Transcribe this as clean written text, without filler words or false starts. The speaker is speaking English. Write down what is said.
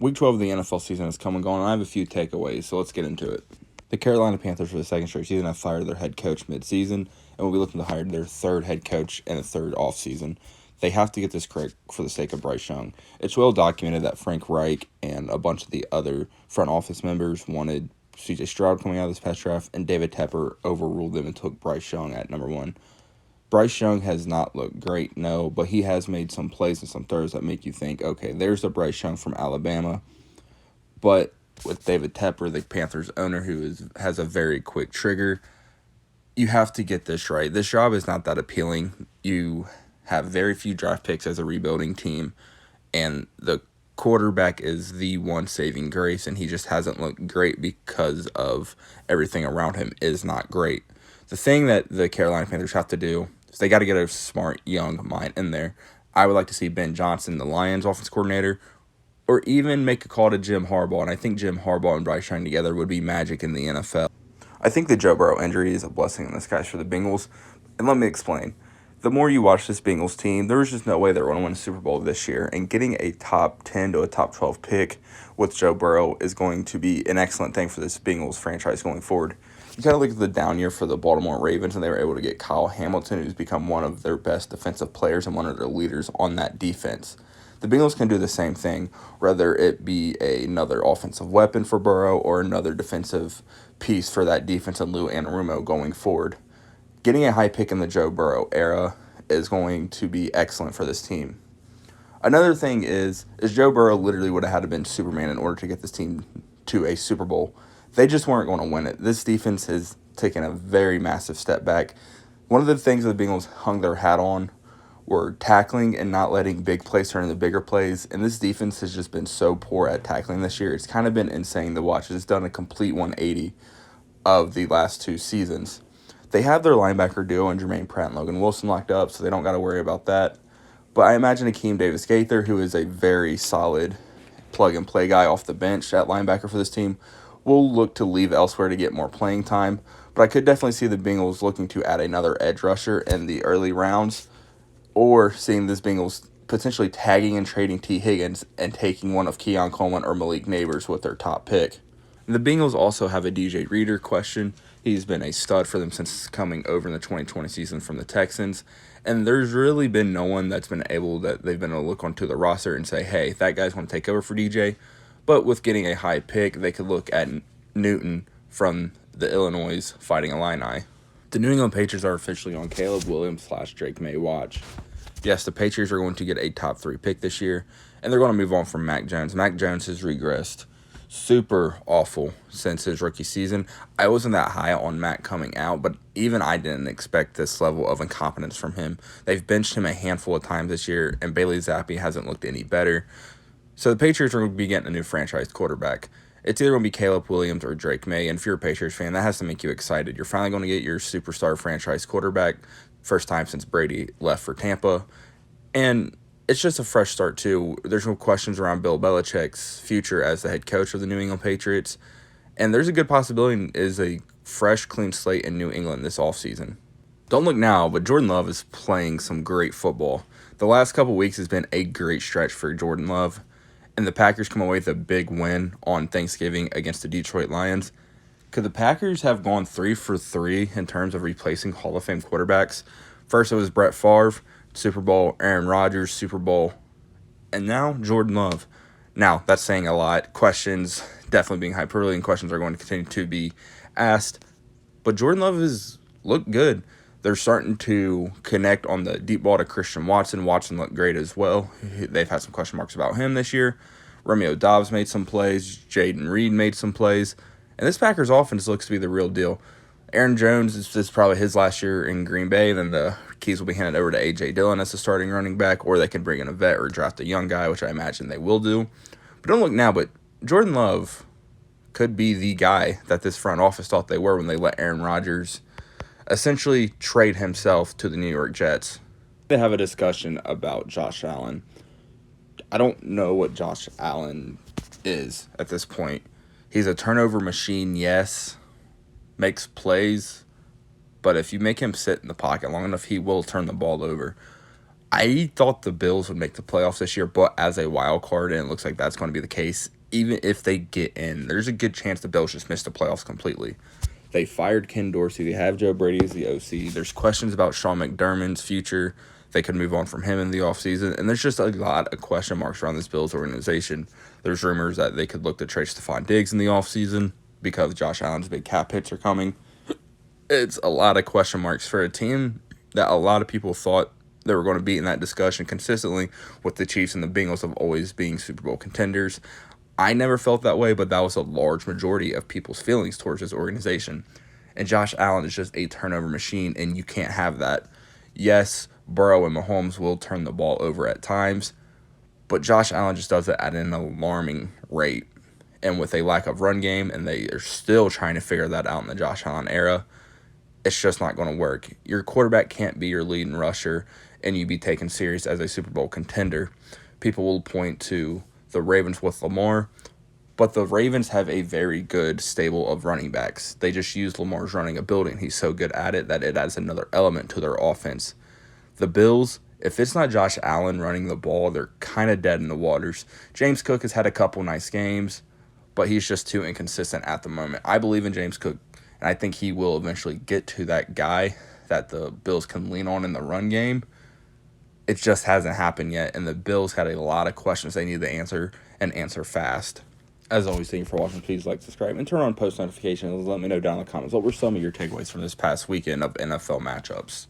Week 12 of the NFL season has come and gone, and I have a few takeaways, so let's get into it. The Carolina Panthers, for the second straight season, have fired their head coach midseason, and will be looking to hire their third head coach in a third offseason. They have to get this correct for the sake of Bryce Young. It's well documented that Frank Reich and a bunch of the other front office members wanted C.J. Stroud coming out of this past draft, and David Tepper overruled them and took Bryce Young at number one. Bryce Young has not looked great, no, but he has made some plays and some throws that make you think, okay, there's the Bryce Young from Alabama. But with David Tepper, the Panthers owner, who has a very quick trigger, you have to get this right. This job is not that appealing. You have very few draft picks as a rebuilding team, and the quarterback is the one saving grace, and he just hasn't looked great because of everything around him is not great. The thing that the Carolina Panthers have to do is they got to get a smart, young mind in there. I would like to see Ben Johnson, the Lions offense coordinator, or even make a call to Jim Harbaugh, and I think Jim Harbaugh and Bryce Young together would be magic in the NFL. I think the Joe Burrow injury is a blessing in disguise for the Bengals, and let me explain. The more you watch this Bengals team, there was just no way they were going to win a Super Bowl this year, and getting a top 10 to a top 12 pick with Joe Burrow is going to be an excellent thing for this Bengals franchise going forward. You kind of look at the down year for the Baltimore Ravens, and they were able to get Kyle Hamilton, who's become one of their best defensive players and one of their leaders on that defense. The Bengals can do the same thing, whether it be another offensive weapon for Burrow or another defensive piece for that defense and Lou Anarumo going forward. Getting a high pick in the Joe Burrow era is going to be excellent for this team. Another thing is Joe Burrow literally would have had to been Superman in order to get this team to a Super Bowl. They just weren't going to win it. This defense has taken a very massive step back. One of the things that the Bengals hung their hat on were tackling and not letting big plays turn into bigger plays. And this defense has just been so poor at tackling this year. It's kind of been insane to watch. It's done a complete 180 of the last two seasons. They have their linebacker duo and Jermaine Pratt and Logan Wilson locked up, so they don't got to worry about that. But I imagine Akeem Davis-Gaither, who is a very solid plug-and-play guy off the bench at linebacker for this team, will look to leave elsewhere to get more playing time. But I could definitely see the Bengals looking to add another edge rusher in the early rounds, or seeing this Bengals potentially tagging and trading T. Higgins and taking one of Keon Coleman or Malik Neighbors with their top pick. The Bengals also have a DJ Reader question. He's been a stud for them since coming over in the 2020 season from the Texans. And there's really been no one that's been able that they've been able to look onto the roster and say, hey, that guy's going to take over for DJ. But with getting a high pick, they could look at Newton from the Illinois Fighting Illini. The New England Patriots are officially on Caleb Williams / Drake May watch. Yes, the Patriots are going to get a top 3 pick this year, and they're going to move on from Mac Jones. Mac Jones has regressed super awful since his rookie season. I wasn't that high on Mac coming out, but even I didn't expect this level of incompetence from him. They've benched him a handful of times this year, and Bailey Zappi hasn't looked any better. So the Patriots are going to be getting a new franchise quarterback. It's either going to be Caleb Williams or Drake May, and if you're a Patriots fan, that has to make you excited. You're finally going to get your superstar franchise quarterback, first time since Brady left for Tampa, and it's just a fresh start, too. There's no questions around Bill Belichick's future as the head coach of the New England Patriots. And there's a good possibility is a fresh, clean slate in New England this offseason. Don't look now, but Jordan Love is playing some great football. The last couple weeks has been a great stretch for Jordan Love. And the Packers come away with a big win on Thanksgiving against the Detroit Lions. Could the Packers have gone 3 for 3 in terms of replacing Hall of Fame quarterbacks? First, it was Brett Favre, Super Bowl, Aaron Rodgers, Super Bowl, and now Jordan Love. Now, that's saying a lot. Questions definitely being hyperbole, and questions are going to continue to be asked. But Jordan Love has looked good. They're starting to connect on the deep ball to Christian Watson. Watson looked great as well. They've had some question marks about him this year. Romeo Doubs made some plays. Jaden Reed made some plays. And this Packers offense looks to be the real deal. Aaron Jones is probably his last year in Green Bay. Then the keys will be handed over to A.J. Dillon as the starting running back, or they can bring in a vet or draft a young guy, which I imagine they will do. But don't look now, but Jordan Love could be the guy that this front office thought they were when they let Aaron Rodgers essentially trade himself to the New York Jets. They have a discussion about Josh Allen. I don't know what Josh Allen is at this point. He's a turnover machine, yes. Makes plays, but if you make him sit in the pocket long enough, he will turn the ball over. I thought the Bills would make the playoffs this year, but as a wild card, and it looks like that's going to be the case. Even if they get in, there's a good chance the Bills just miss the playoffs completely. They fired Ken Dorsey. They have Joe Brady as the OC. There's questions about Sean McDermott's future. They could move on from him in the offseason. And there's just a lot of question marks around this Bills organization. There's rumors that they could look to trade Stephon Diggs in the offseason because Josh Allen's big cap hits are coming. It's a lot of question marks for a team that a lot of people thought they were going to be in that discussion consistently, with the Chiefs and the Bengals of always being Super Bowl contenders. I never felt that way, but that was a large majority of people's feelings towards this organization. And Josh Allen is just a turnover machine, and you can't have that. Yes, Burrow and Mahomes will turn the ball over at times, but Josh Allen just does it at an alarming rate. And with a lack of run game, and they are still trying to figure that out in the Josh Allen era, it's just not going to work. Your quarterback can't be your leading rusher and you be taken serious as a Super Bowl contender. People will point to the Ravens with Lamar, but the Ravens have a very good stable of running backs. They just use Lamar's running ability, and he's so good at it that it adds another element to their offense. The Bills, if it's not Josh Allen running the ball, they're kind of dead in the waters. James Cook has had a couple nice games, but he's just too inconsistent at the moment. I believe in James Cook, and I think he will eventually get to that guy that the Bills can lean on in the run game. It just hasn't happened yet, and the Bills had a lot of questions they need to answer, and answer fast. As always, thank you for watching. Please like, subscribe, and turn on post notifications. Let me know down in the comments what were some of your takeaways from this past weekend of NFL matchups.